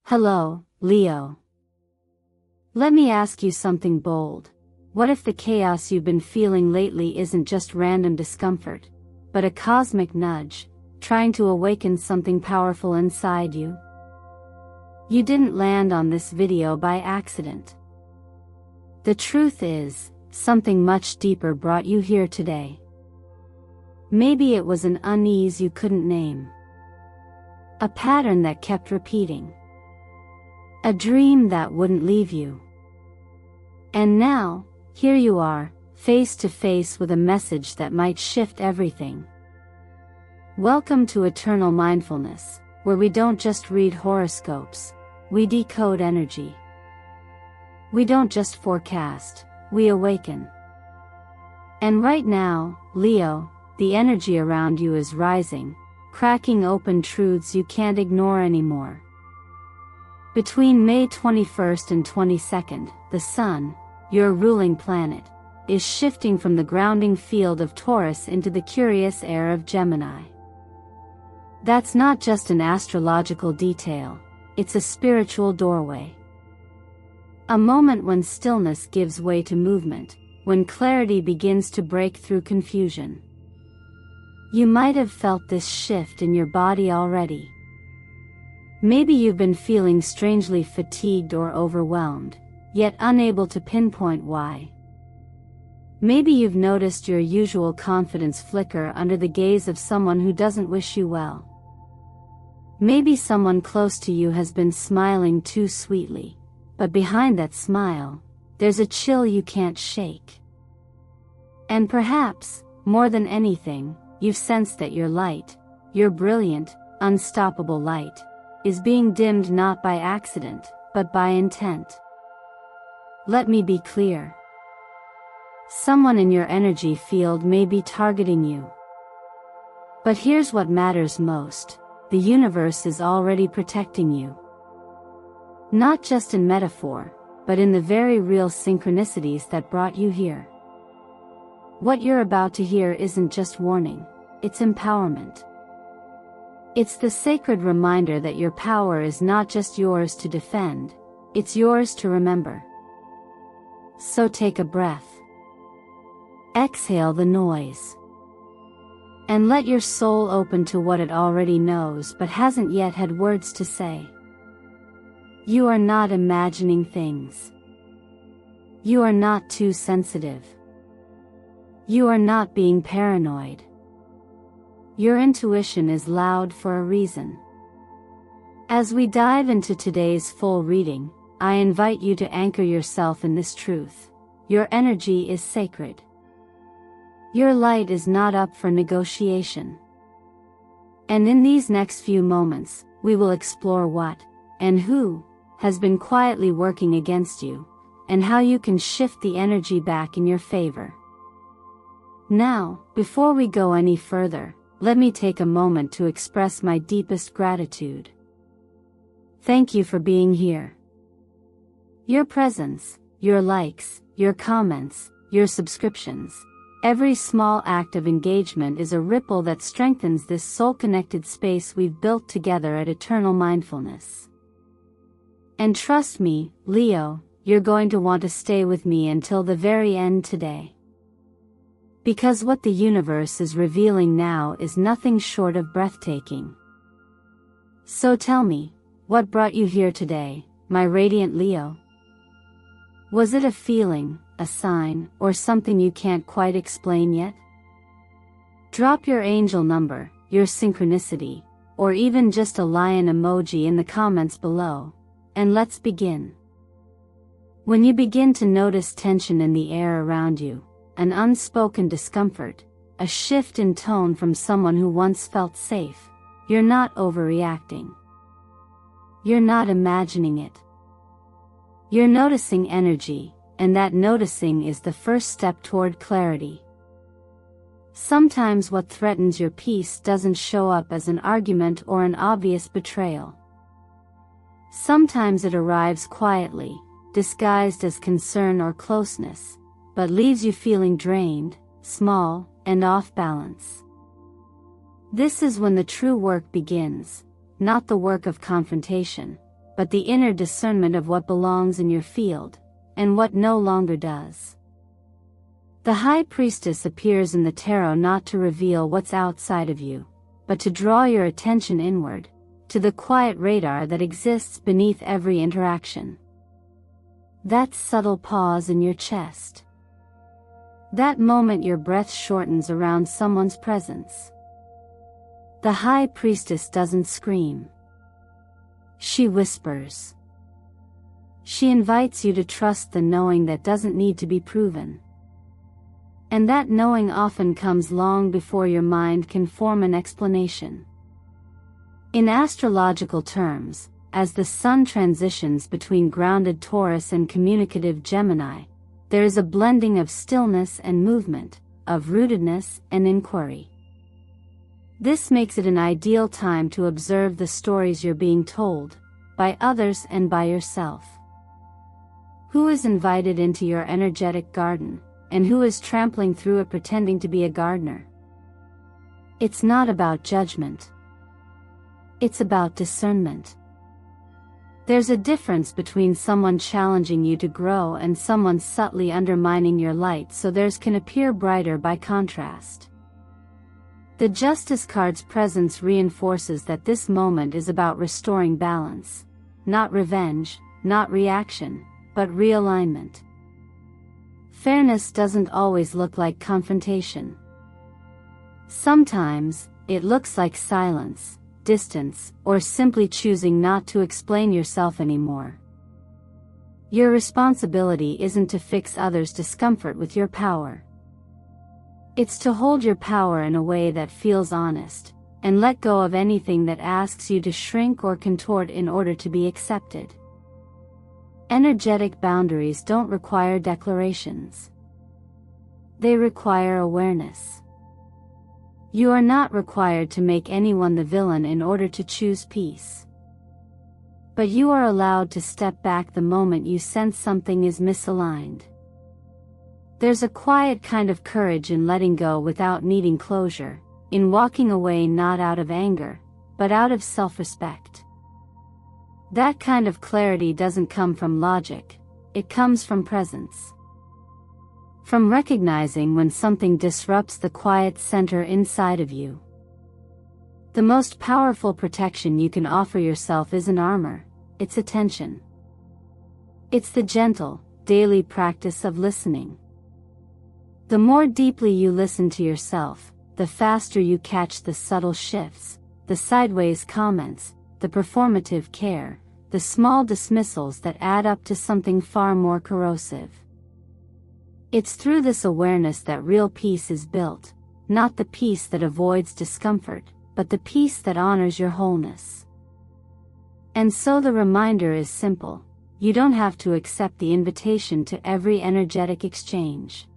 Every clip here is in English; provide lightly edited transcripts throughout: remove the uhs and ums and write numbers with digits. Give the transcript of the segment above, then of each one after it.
Hello, Leo. Let me ask you something bold. What if the chaos you've been feeling lately isn't just random discomfort, but a cosmic nudge, trying to awaken something powerful inside you? You didn't land on this video by accident. The truth is, something much deeper brought you here today. Maybe it was an unease you couldn't name. A pattern that kept repeating. A dream that wouldn't leave you. And now, here you are, face to face with a message that might shift everything. Welcome to Eternal Mindfulness, where we don't just read horoscopes, we decode energy. We don't just forecast, we awaken. And right now, Leo, the energy around you is rising, cracking open truths you can't ignore anymore. Between May 21st and 22nd, the Sun, your ruling planet, is shifting from the grounding field of Taurus into the curious air of Gemini. That's not just an astrological detail, it's a spiritual doorway. A moment when stillness gives way to movement, when clarity begins to break through confusion. You might have felt this shift in your body already. Maybe you've been feeling strangely fatigued or overwhelmed, yet unable to pinpoint why. Maybe you've noticed your usual confidence flicker under the gaze of someone who doesn't wish you well. Maybe someone close to you has been smiling too sweetly, but behind that smile, there's a chill you can't shake. And perhaps, more than anything, you've sensed that your light, your brilliant, unstoppable light, is being dimmed not by accident, but by intent. Let me be clear. Someone in your energy field may be targeting you. But here's what matters most: the universe is already protecting you. Not just in metaphor, but in the very real synchronicities that brought you here. What you're about to hear isn't just warning, it's empowerment. It's the sacred reminder that your power is not just yours to defend, it's yours to remember. So take a breath. Exhale the noise. And let your soul open to what it already knows but hasn't yet had words to say. You are not imagining things. You are not too sensitive. You are not being paranoid. Your intuition is loud for a reason. As we dive into today's full reading, I invite you to anchor yourself in this truth: your energy is sacred. Your light is not up for negotiation. And in these next few moments, we will explore what, and who, has been quietly working against you, and how you can shift the energy back in your favor. Now, before we go any further, let me take a moment to express my deepest gratitude. Thank you for being here. Your presence, your likes, your comments, your subscriptions, every small act of engagement is a ripple that strengthens this soul-connected space we've built together at Eternal Mindfulness. And trust me, Leo, you're going to want to stay with me until the very end today. Because what the universe is revealing now is nothing short of breathtaking. So tell me, what brought you here today, my radiant Leo? Was it a feeling, a sign, or something you can't quite explain yet? Drop your angel number, your synchronicity, or even just a lion emoji in the comments below, and let's begin. When you begin to notice tension in the air around you, an unspoken discomfort, a shift in tone from someone who once felt safe, you're not overreacting. You're not imagining it. You're noticing energy, and that noticing is the first step toward clarity. Sometimes what threatens your peace doesn't show up as an argument or an obvious betrayal. Sometimes it arrives quietly, disguised as concern or closeness, but leaves you feeling drained, small, and off balance. This is when the true work begins, not the work of confrontation, but the inner discernment of what belongs in your field, and what no longer does. The High Priestess appears in the tarot not to reveal what's outside of you, but to draw your attention inward, to the quiet radar that exists beneath every interaction. That subtle pause in your chest. That moment your breath shortens around someone's presence. The High Priestess doesn't scream. She whispers. She invites you to trust the knowing that doesn't need to be proven. And that knowing often comes long before your mind can form an explanation. In astrological terms, as the sun transitions between grounded Taurus and communicative Gemini, there is a blending of stillness and movement, of rootedness and inquiry. This makes it an ideal time to observe the stories you're being told, by others and by yourself. Who is invited into your energetic garden, and who is trampling through it pretending to be a gardener? It's not about judgment. It's about discernment. There's a difference between someone challenging you to grow and someone subtly undermining your light so theirs can appear brighter by contrast. The Justice card's presence reinforces that this moment is about restoring balance, not revenge, not reaction, but realignment. Fairness doesn't always look like confrontation. Sometimes, it looks like silence, distance, or simply choosing not to explain yourself anymore. Your responsibility isn't to fix others' discomfort with your power. It's to hold your power in a way that feels honest, and let go of anything that asks you to shrink or contort in order to be accepted. Energetic boundaries don't require declarations. They require awareness. You are not required to make anyone the villain in order to choose peace. But you are allowed to step back the moment you sense something is misaligned. There's a quiet kind of courage in letting go without needing closure, in walking away not out of anger, but out of self-respect. That kind of clarity doesn't come from logic, it comes from presence. From recognizing when something disrupts the quiet center inside of you. The most powerful protection you can offer yourself isn't armor, it's attention. It's the gentle, daily practice of listening. The more deeply you listen to yourself, the faster you catch the subtle shifts, the sideways comments, the performative care, the small dismissals that add up to something far more corrosive. It's through this awareness that real peace is built, not the peace that avoids discomfort, but the peace that honors your wholeness. And so the reminder is simple: you don't have to accept the invitation to every energetic exchange.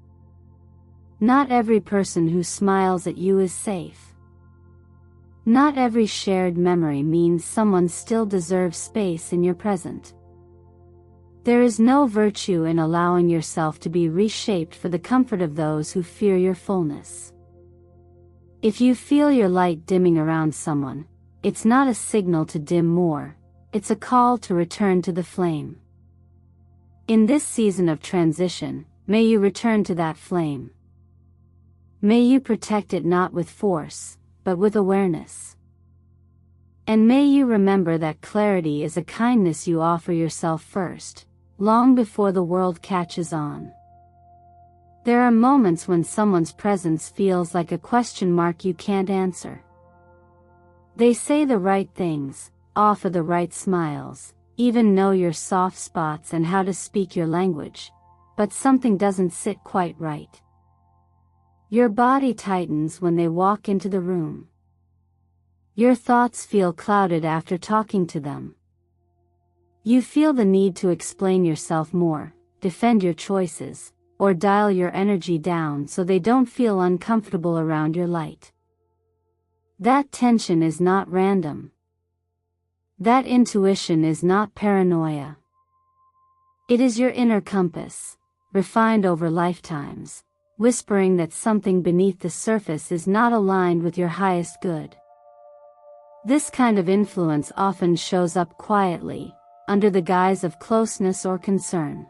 Not every person who smiles at you is safe. Not every shared memory means someone still deserves space in your present. There is no virtue in allowing yourself to be reshaped for the comfort of those who fear your fullness. If you feel your light dimming around someone, it's not a signal to dim more, it's a call to return to the flame. In this season of transition, may you return to that flame. May you protect it not with force, but with awareness. And may you remember that clarity is a kindness you offer yourself first, long before the world catches on. There are moments when someone's presence feels like a question mark you can't answer. They say the right things, offer the right smiles, even know your soft spots and how to speak your language, but something doesn't sit quite right. Your body tightens when they walk into the room. Your thoughts feel clouded after talking to them. You feel the need to explain yourself more, defend your choices, or dial your energy down so they don't feel uncomfortable around your light. That tension is not random. That intuition is not paranoia. It is your inner compass, refined over lifetimes, whispering that something beneath the surface is not aligned with your highest good. This kind of influence often shows up quietly, under the guise of closeness or concern.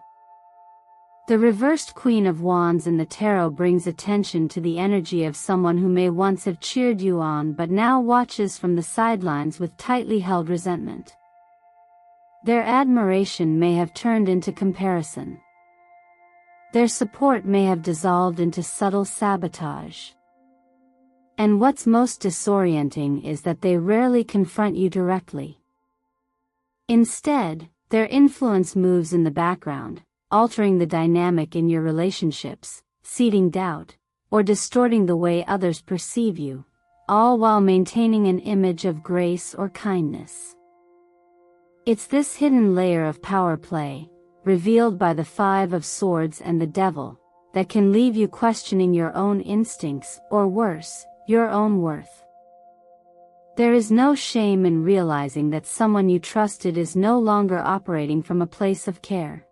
The reversed Queen of Wands in the tarot brings attention to the energy of someone who may once have cheered you on but now watches from the sidelines with tightly held resentment. Their admiration may have turned into comparison. Their support may have dissolved into subtle sabotage. And what's most disorienting is that they rarely confront you directly. Instead, their influence moves in the background, altering the dynamic in your relationships, seeding doubt, or distorting the way others perceive you, all while maintaining an image of grace or kindness. It's this hidden layer of power play, revealed by the Five of Swords and the Devil, that can leave you questioning your own instincts, or worse, your own worth. There is no shame in realizing that someone you trusted is no longer operating from a place of care.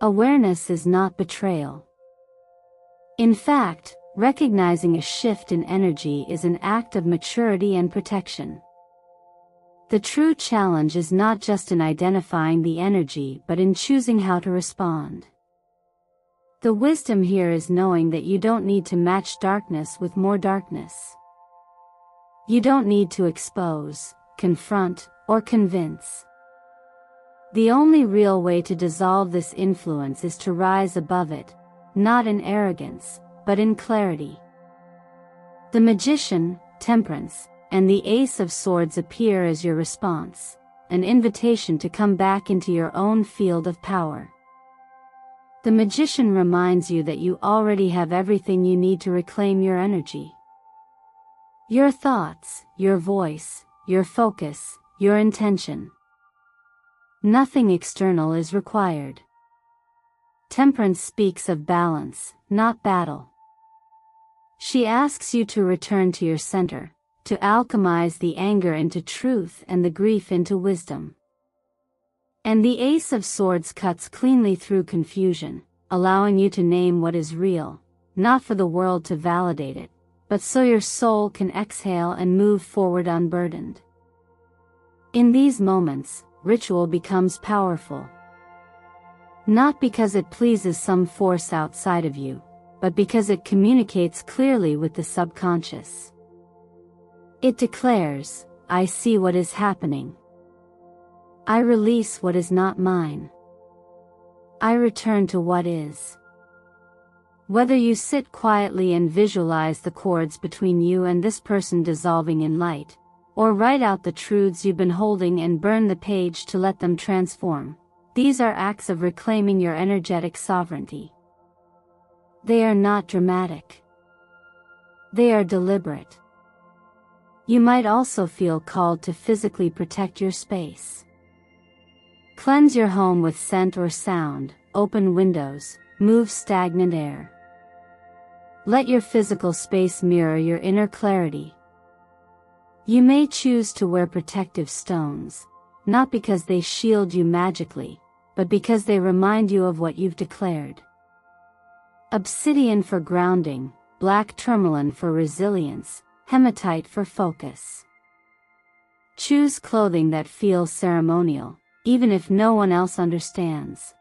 Awareness is not betrayal. In fact, recognizing a shift in energy is an act of maturity and protection. The true challenge is not just in identifying the energy but in choosing how to respond. The wisdom here is knowing that you don't need to match darkness with more darkness. You don't need to expose, confront, or convince. The only real way to dissolve this influence is to rise above it, not in arrogance, but in clarity. The Magician, Temperance, and the Ace of Swords appear as your response, an invitation to come back into your own field of power. The Magician reminds you that you already have everything you need to reclaim your energy. Your thoughts, your voice, your focus, your intention. Nothing external is required. Temperance speaks of balance, not battle. She asks you to return to your center, to alchemize the anger into truth and the grief into wisdom. And the Ace of Swords cuts cleanly through confusion, allowing you to name what is real, not for the world to validate it, but so your soul can exhale and move forward unburdened. In these moments, ritual becomes powerful. Not because it pleases some force outside of you, but because it communicates clearly with the subconscious. It declares, I see what is happening. I release what is not mine. I return to what is. Whether you sit quietly and visualize the cords between you and this person dissolving in light, or write out the truths you've been holding and burn the page to let them transform, these are acts of reclaiming your energetic sovereignty. They are not dramatic. They are deliberate. You might also feel called to physically protect your space. Cleanse your home with scent or sound, open windows, move stagnant air. Let your physical space mirror your inner clarity. You may choose to wear protective stones, not because they shield you magically, but because they remind you of what you've declared. Obsidian for grounding, black tourmaline for resilience, hematite for focus. Choose clothing that feels ceremonial, even if no one else understands.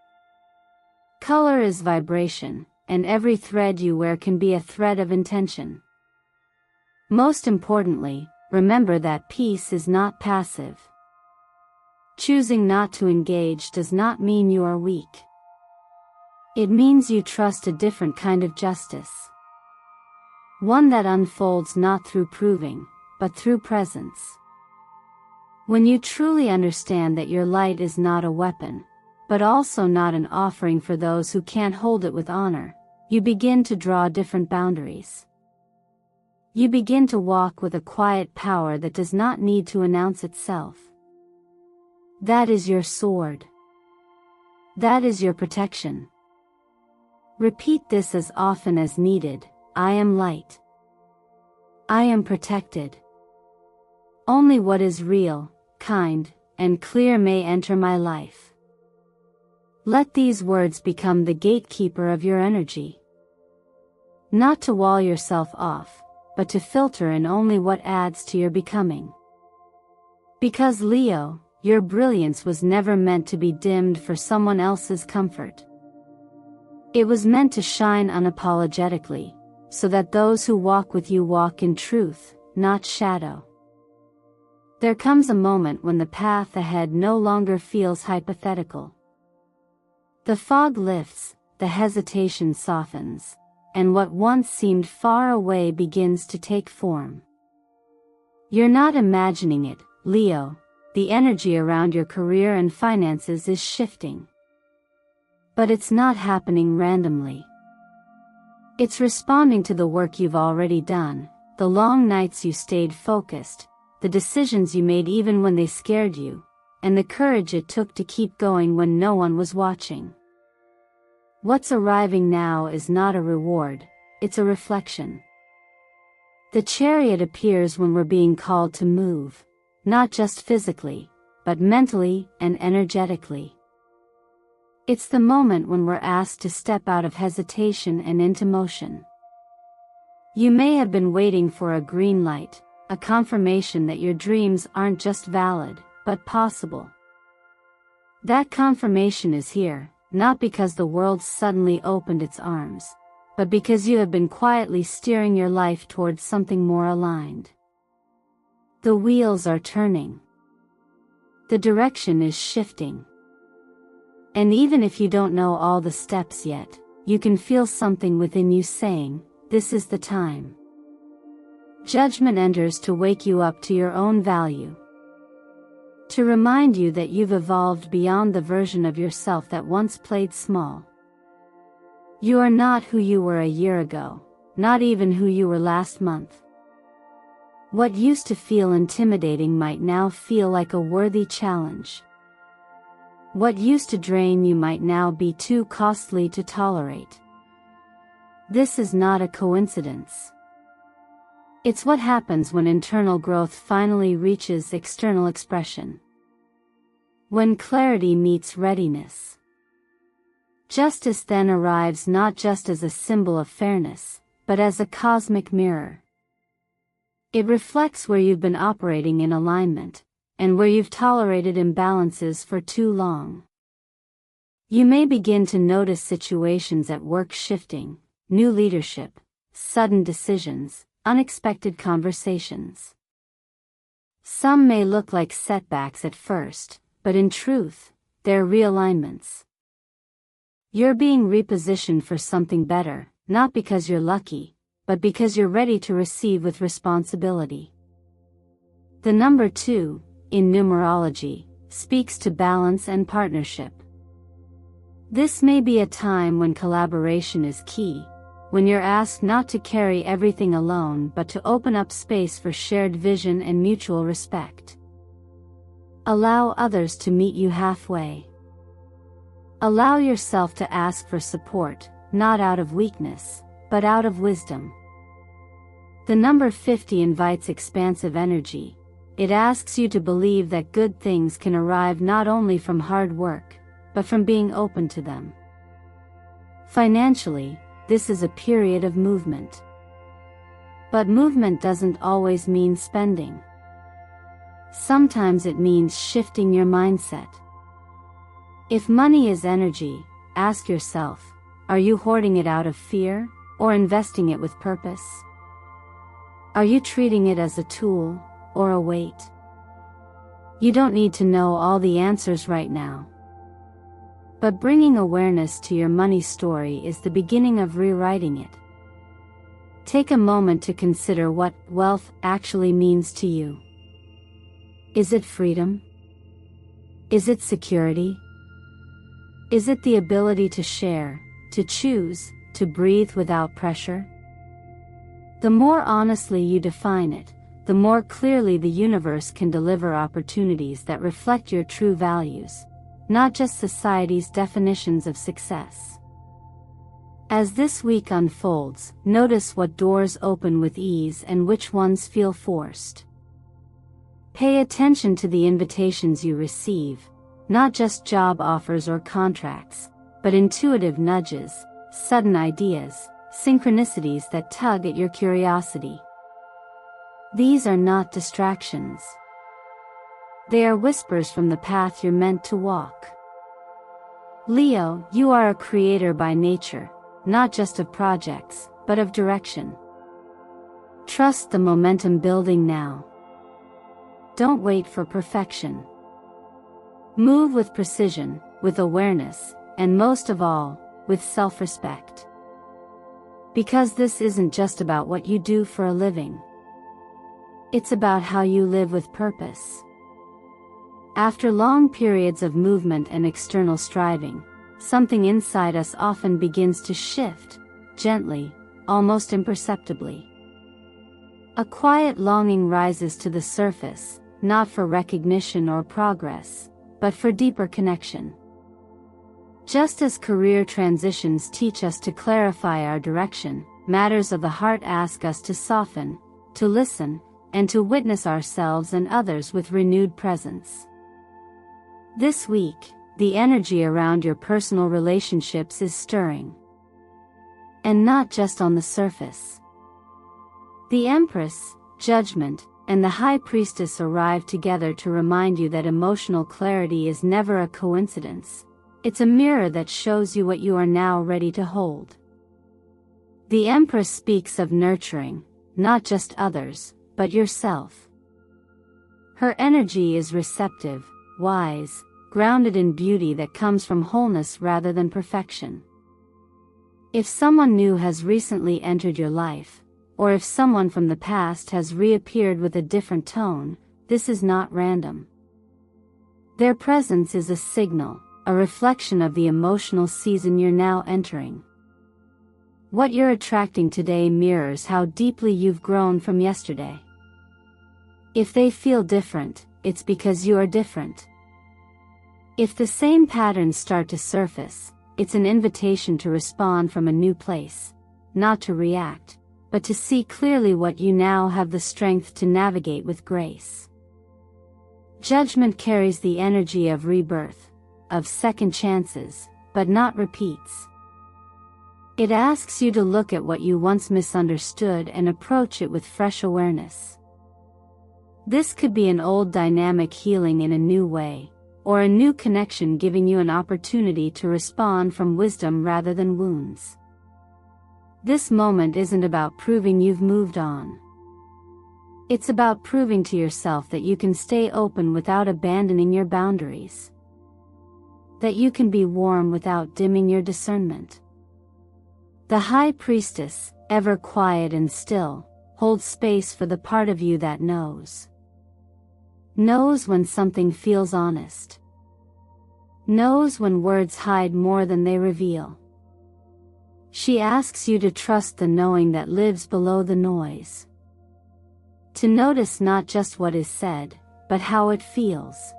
Color is vibration, and every thread you wear can be a thread of intention. Most importantly, remember that peace is not passive. Choosing not to engage does not mean you are weak. It means you trust a different kind of justice. One that unfolds not through proving, but through presence. When you truly understand that your light is not a weapon, but also not an offering for those who can't hold it with honor, you begin to draw different boundaries. You begin to walk with a quiet power that does not need to announce itself. That is your sword. That is your protection. Repeat this as often as needed. I am light. I am protected. Only what is real, kind, and clear may enter my life. Let these words become the gatekeeper of your energy. Not to wall yourself off, but to filter in only what adds to your becoming. Because Leo, your brilliance was never meant to be dimmed for someone else's comfort. It was meant to shine unapologetically, so that those who walk with you walk in truth, not shadow. There comes a moment when the path ahead no longer feels hypothetical. The fog lifts, the hesitation softens, and what once seemed far away begins to take form. You're not imagining it, Leo. The energy around your career and finances is shifting. But it's not happening randomly. It's responding to the work you've already done, the long nights you stayed focused, the decisions you made even when they scared you, and the courage it took to keep going when no one was watching. What's arriving now is not a reward, it's a reflection. The chariot appears when we're being called to move, not just physically, but mentally and energetically. It's the moment when we're asked to step out of hesitation and into motion. You may have been waiting for a green light, a confirmation that your dreams aren't just valid, but possible. That confirmation is here, not because the world suddenly opened its arms, but because you have been quietly steering your life towards something more aligned. The wheels are turning. The direction is shifting. And even if you don't know all the steps yet, you can feel something within you saying, "This is the time." Judgment enters to wake you up to your own value. To remind you that you've evolved beyond the version of yourself that once played small. You are not who you were a year ago, not even who you were last month. What used to feel intimidating might now feel like a worthy challenge. What used to drain you might now be too costly to tolerate. This is not a coincidence. It's what happens when internal growth finally reaches external expression. When clarity meets readiness. Justice then arrives not just as a symbol of fairness, but as a cosmic mirror. It reflects where you've been operating in alignment, and where you've tolerated imbalances for too long. You may begin to notice situations at work shifting, new leadership, sudden decisions, unexpected conversations. Some may look like setbacks at first, but in truth, they're realignments. You're being repositioned for something better, not because you're lucky, but because you're ready to receive with responsibility. The number 2, in numerology, speaks to balance and partnership. This may be a time when collaboration is key, when you're asked not to carry everything alone but to open up space for shared vision and mutual respect. Allow others to meet you halfway. Allow yourself to ask for support, not out of weakness, but out of wisdom. The number 50 invites expansive energy. It asks you to believe that good things can arrive not only from hard work, but from being open to them. Financially, this is a period of movement. But movement doesn't always mean spending. Sometimes it means shifting your mindset. If money is energy, ask yourself, are you hoarding it out of fear, or investing it with purpose? Are you treating it as a tool, or a weight? You don't need to know all the answers right now. But bringing awareness to your money story is the beginning of rewriting it. Take a moment to consider what wealth actually means to you. Is it freedom? Is it security? Is it the ability to share, to choose, to breathe without pressure? The more honestly you define it, the more clearly the universe can deliver opportunities that reflect your true values, not just society's definitions of success. As this week unfolds, notice what doors open with ease and which ones feel forced. Pay attention to the invitations you receive, not just job offers or contracts, but intuitive nudges, sudden ideas, synchronicities that tug at your curiosity. These are not distractions. They are whispers from the path you're meant to walk. Leo, you are a creator by nature, not just of projects, but of direction. Trust the momentum building now. Don't wait for perfection. Move with precision, with awareness, and most of all, with self-respect. Because this isn't just about what you do for a living. It's about how you live with purpose. After long periods of movement and external striving, something inside us often begins to shift, gently, almost imperceptibly. A quiet longing rises to the surface, not for recognition or progress, but for deeper connection. Just as career transitions teach us to clarify our direction, matters of the heart ask us to soften, to listen, and to witness ourselves and others with renewed presence. This week, the energy around your personal relationships is stirring. And not just on the surface. The Empress, Judgment, and the High Priestess arrive together to remind you that emotional clarity is never a coincidence. It's a mirror that shows you what you are now ready to hold. The Empress speaks of nurturing, not just others, but yourself. Her energy is receptive, wise, grounded in beauty that comes from wholeness rather than perfection. If someone new has recently entered your life, or if someone from the past has reappeared with a different tone, this is not random. Their presence is a signal, a reflection of the emotional season you're now entering. What you're attracting today mirrors how deeply you've grown from yesterday. If they feel different, it's because you are different. If the same patterns start to surface, it's an invitation to respond from a new place, not to react, but to see clearly what you now have the strength to navigate with grace. Judgment carries the energy of rebirth, of second chances, but not repeats. It asks you to look at what you once misunderstood and approach it with fresh awareness. This could be an old dynamic healing in a new way, or a new connection giving you an opportunity to respond from wisdom rather than wounds. This moment isn't about proving you've moved on. It's about proving to yourself that you can stay open without abandoning your boundaries. That you can be warm without dimming your discernment. The High Priestess, ever quiet and still, holds space for the part of you that knows. Knows when something feels honest. Knows when words hide more than they reveal. She asks you to trust the knowing that lives below the noise. To notice not just what is said, but how it feels.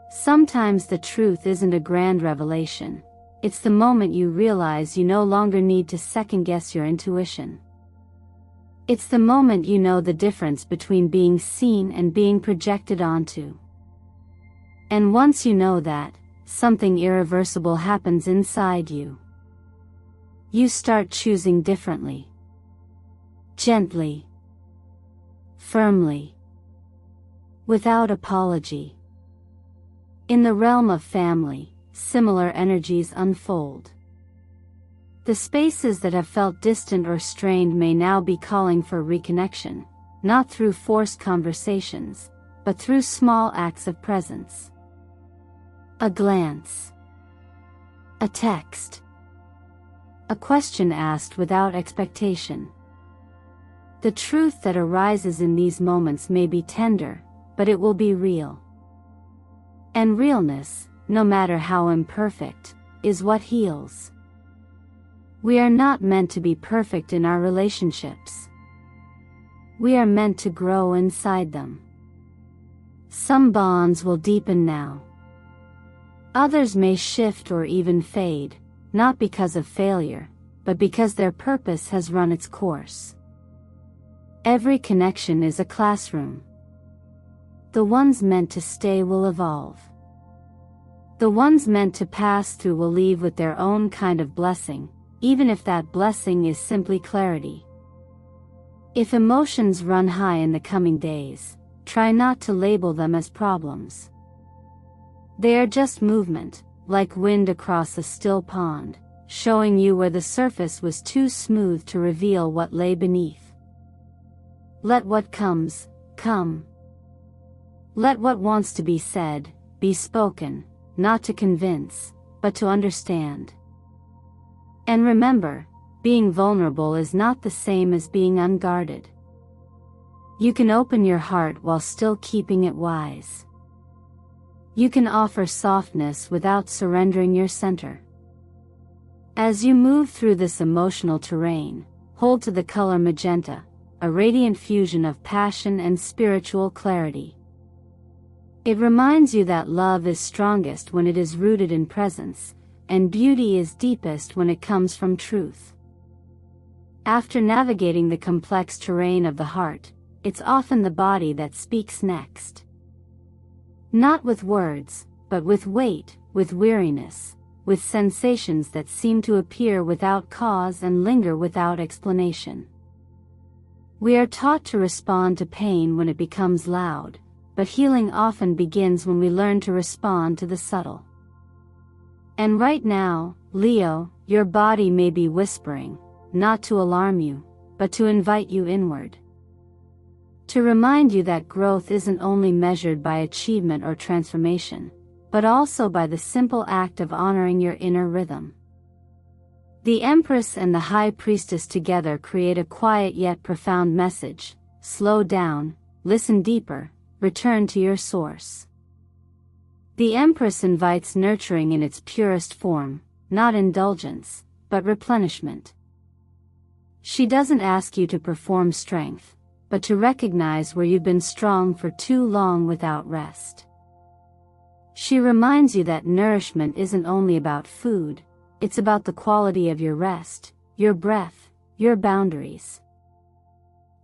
Sometimes the truth isn't a grand revelation. It's the moment you realize you no longer need to second-guess your intuition. It's the moment you know the difference between being seen and being projected onto. And once you know that, something irreversible happens inside you. You start choosing differently. Gently. Firmly. Without apology. In the realm of family, similar energies unfold. The spaces that have felt distant or strained may now be calling for reconnection, not through forced conversations, but through small acts of presence. A glance. A text. A question asked without expectation. The truth that arises in these moments may be tender, but it will be real. And realness, no matter how imperfect, is what heals. We are not meant to be perfect in our relationships. We are meant to grow inside them. Some bonds will deepen now. Others may shift or even fade, not because of failure, but because their purpose has run its course. Every connection is a classroom. The ones meant to stay will evolve. The ones meant to pass through will leave with their own kind of blessing, even if that blessing is simply clarity. If emotions run high in the coming days, try not to label them as problems. They are just movement, like wind across a still pond, showing you where the surface was too smooth to reveal what lay beneath. Let what comes, come. Let what wants to be said, be spoken, not to convince, but to understand. And remember, being vulnerable is not the same as being unguarded. You can open your heart while still keeping it wise. You can offer softness without surrendering your center. As you move through this emotional terrain, hold to the color magenta, a radiant fusion of passion and spiritual clarity. It reminds you that love is strongest when it is rooted in presence, and beauty is deepest when it comes from truth. After navigating the complex terrain of the heart, it's often the body that speaks next. Not with words, but with weight, with weariness, with sensations that seem to appear without cause and linger without explanation. We are taught to respond to pain when it becomes loud, but healing often begins when we learn to respond to the subtle. And right now, Leo, your body may be whispering, not to alarm you, but to invite you inward. To remind you that growth isn't only measured by achievement or transformation, but also by the simple act of honoring your inner rhythm. The Empress and the High Priestess together create a quiet yet profound message: slow down, listen deeper, return to your source. The Empress invites nurturing in its purest form, not indulgence, but replenishment. She doesn't ask you to perform strength, but to recognize where you've been strong for too long without rest. She reminds you that nourishment isn't only about food, it's about the quality of your rest, your breath, your boundaries.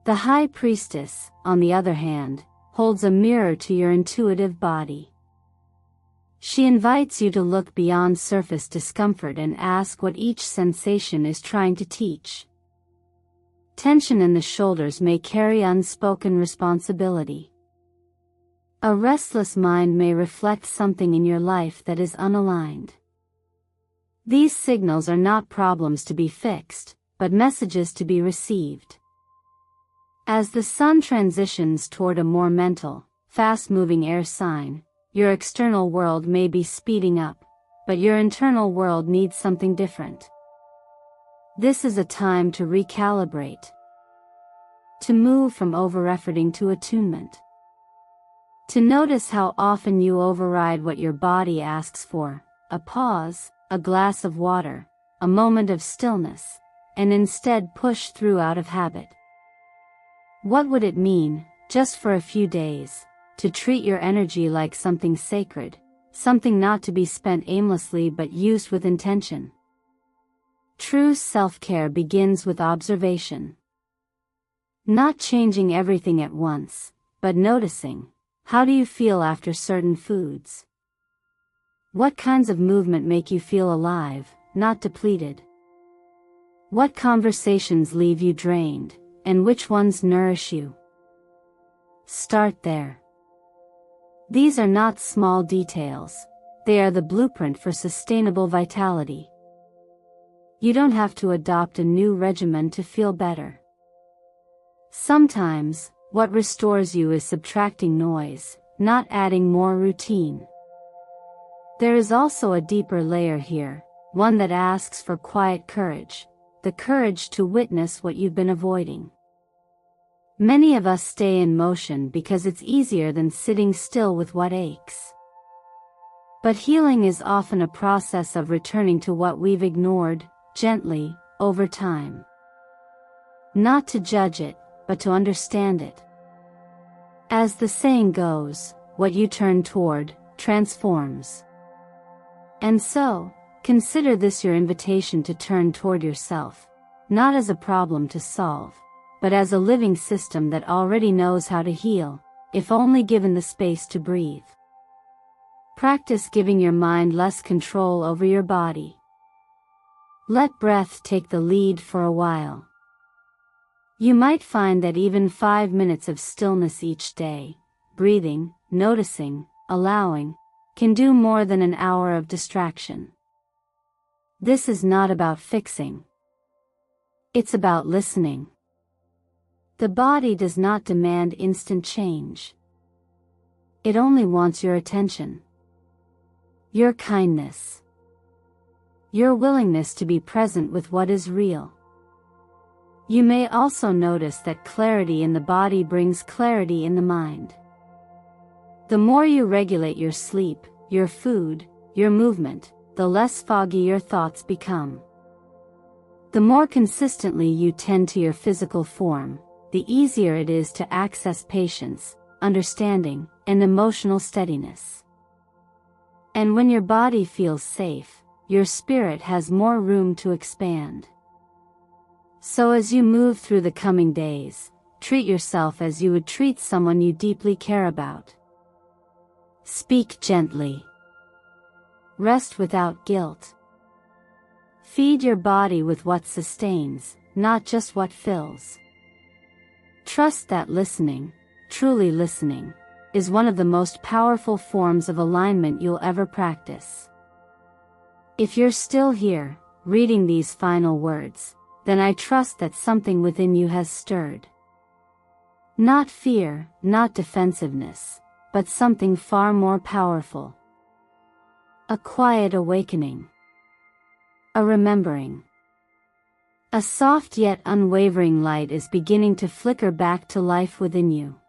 The High Priestess, on the other hand, holds a mirror to your intuitive body. She invites you to look beyond surface discomfort and ask what each sensation is trying to teach. Tension in the shoulders may carry unspoken responsibility. A restless mind may reflect something in your life that is unaligned. These signals are not problems to be fixed, but messages to be received. As the sun transitions toward a more mental, fast-moving air sign, your external world may be speeding up, but your internal world needs something different. This is a time to recalibrate. To move from over-efforting to attunement. To notice how often you override what your body asks for: a pause, a glass of water, a moment of stillness, and instead push through out of habit. What would it mean, just for a few days, to treat your energy like something sacred, something not to be spent aimlessly but used with intention? True self-care begins with observation. Not changing everything at once, but noticing: how do you feel after certain foods? What kinds of movement make you feel alive, not depleted? What conversations leave you drained, and which ones nourish you? Start there. These are not small details, they are the blueprint for sustainable vitality. You don't have to adopt a new regimen to feel better. Sometimes, what restores you is subtracting noise, not adding more routine. There is also a deeper layer here, one that asks for quiet courage, the courage to witness what you've been avoiding. Many of us stay in motion because it's easier than sitting still with what aches. But healing is often a process of returning to what we've ignored, gently, over time. Not to judge it, but to understand it. As the saying goes, what you turn toward, transforms. And so, consider this your invitation to turn toward yourself, not as a problem to solve, but as a living system that already knows how to heal, if only given the space to breathe. Practice giving your mind less control over your body. Let breath take the lead for a while. You might find that even 5 minutes of stillness each day, breathing, noticing, allowing, can do more than an hour of distraction. This is not about fixing. It's about listening. The body does not demand instant change. It only wants your attention, your kindness, your willingness to be present with what is real. You may also notice that clarity in the body brings clarity in the mind. The more you regulate your sleep, your food, your movement, the less foggy your thoughts become. The more consistently you tend to your physical form, the easier it is to access patience, understanding, and emotional steadiness. And when your body feels safe, your spirit has more room to expand. So as you move through the coming days, treat yourself as you would treat someone you deeply care about. Speak gently. Rest without guilt. Feed your body with what sustains, not just what fills. Trust that listening, truly listening, is one of the most powerful forms of alignment you'll ever practice. If you're still here, reading these final words, then I trust that something within you has stirred. Not fear, not defensiveness, but something far more powerful. A quiet awakening. A remembering. A soft yet unwavering light is beginning to flicker back to life within you.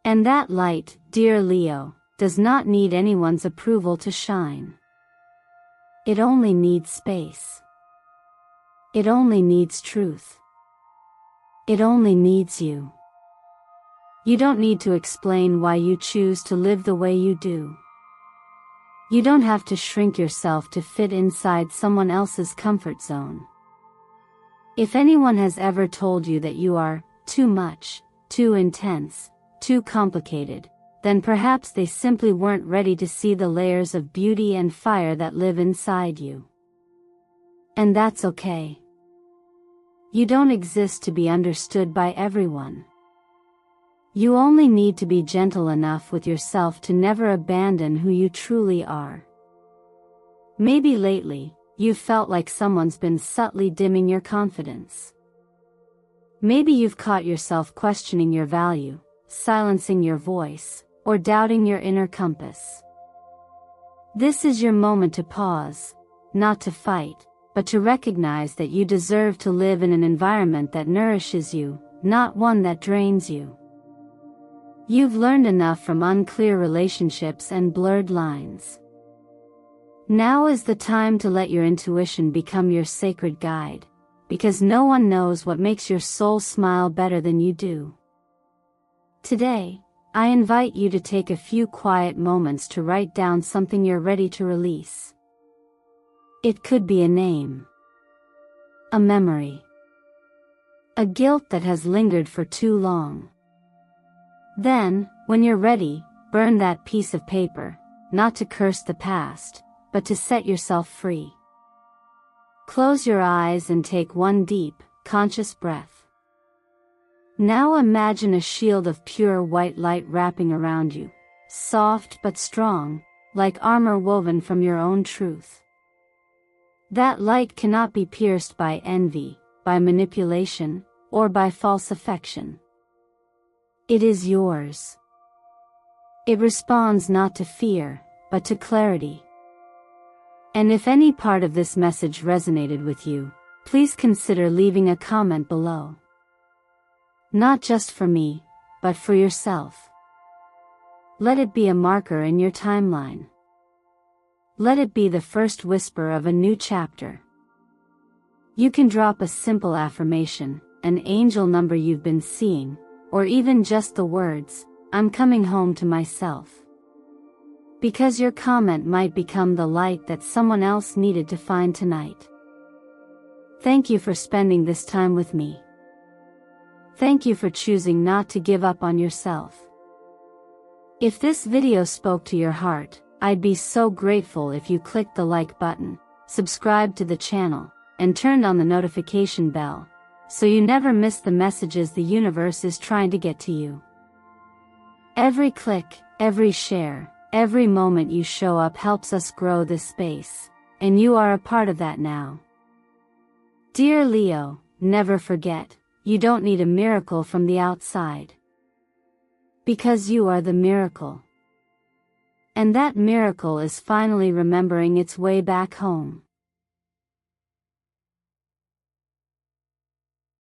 And that light, dear Leo, does not need anyone's approval to shine. It only needs space. It only needs truth. It only needs you. You don't need to explain why you choose to live the way you do. You don't have to shrink yourself to fit inside someone else's comfort zone. If anyone has ever told you that you are too much, too intense, too complicated, then perhaps they simply weren't ready to see the layers of beauty and fire that live inside you. And that's okay. You don't exist to be understood by everyone. You only need to be gentle enough with yourself to never abandon who you truly are. Maybe lately, you've felt like someone's been subtly dimming your confidence. Maybe you've caught yourself questioning your value, silencing your voice, or doubting your inner compass. This is your moment to pause, not to fight, but to recognize that you deserve to live in an environment that nourishes you, not one that drains you. You've learned enough from unclear relationships and blurred lines. Now is the time to let your intuition become your sacred guide, because no one knows what makes your soul smile better than you do. Today, I invite you to take a few quiet moments to write down something you're ready to release. It could be a name, a memory, a guilt that has lingered for too long. Then, when you're ready, burn that piece of paper, not to curse the past, but to set yourself free. Close your eyes and take one deep, conscious breath. Now imagine a shield of pure white light wrapping around you, soft but strong, like armor woven from your own truth. That light cannot be pierced by envy, by manipulation, or by false affection. It is yours. It responds not to fear, but to clarity. And if any part of this message resonated with you, please consider leaving a comment below. Not just for me, but for yourself. Let it be a marker in your timeline. Let it be the first whisper of a new chapter. You can drop a simple affirmation, an angel number you've been seeing, or even just the words, "I'm coming home to myself." Because your comment might become the light that someone else needed to find tonight. Thank you for spending this time with me. Thank you for choosing not to give up on yourself. If this video spoke to your heart, I'd be so grateful if you clicked the like button, subscribed to the channel, and turned on the notification bell, so you never miss the messages the universe is trying to get to you. Every click, every share, every moment you show up helps us grow this space, and you are a part of that now. Dear Leo, never forget, you don't need a miracle from the outside. Because you are the miracle. And that miracle is finally remembering its way back home.